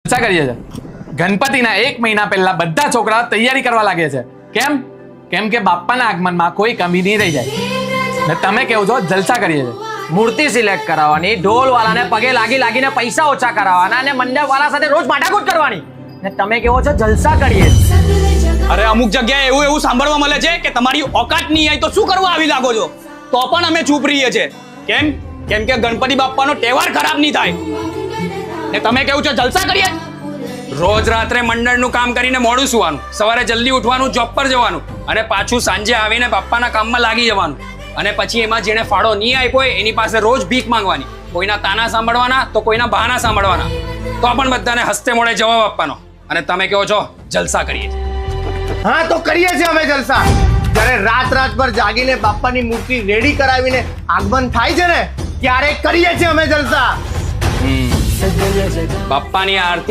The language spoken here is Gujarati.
જલસા કરીએ છે. ગણપતિના 1 મહિના પહેલા બધા છોકરા તૈયારી કરવા લાગે છે. કેમ કે બાપ્પાના આગમનમાં કોઈ કમી નહીં રહી જાય. ને તમે કેવો છો જલસા કરીએ છે. મૂર્તિ સિલેક્ટ કરાવવાની, ઢોલ વાળાને પગે લાગીને પૈસા ઓછા કરાવવાના અને મંડપ વાળા સાથે રોજ માટાકૂટ કરવાની. ને તમે કેવો છો જલસા કરીએ. અરે અમુક જગ્યાએ એવું સાંભળવા મળે છે કે તમારી ઓકાત નહીં આવી તો શું કરવા આવી લાગો છો, તો પણ અમે ચૂપ રહીએ છીએ. કેમ કે ગણપતિ બાપ્પાનો તહેવાર ખરાબ નહીં થાય. ને તમે કેવું છો જલસા કરીએ. રોજ રાત્રે મંડળનું કામ કરીને મોડું સુવાનું, સવારે જલ્દી ઉઠવાનું, જોબ પર જવાનું અને પાછું સાંજે આવીને બાપ્પાના કામમાં લાગી જવાનું. અને પછી એમાં જેને ફાળો નહીં આપ્યો હોય એની પાસે રોજ ભીખ માંગવાની, કોઈના તાના સાંભળવાના તો કોઈના બહાના સાંભળવાના, તો પણ બધાને હસ્તે મોડે જવાબ આપવાનો. અને તમે કહો છો જલસા કરીએ. હા તો કરીએ છીએ અમે જલસા. જ્યારે રાત પર જાગીને બાપ્પાની મૂર્તિ રેડી કરાવીને આગમન થાય છે ને ત્યારે કરીએ છીએ અમે જલસા. બાપ્પાની આરતી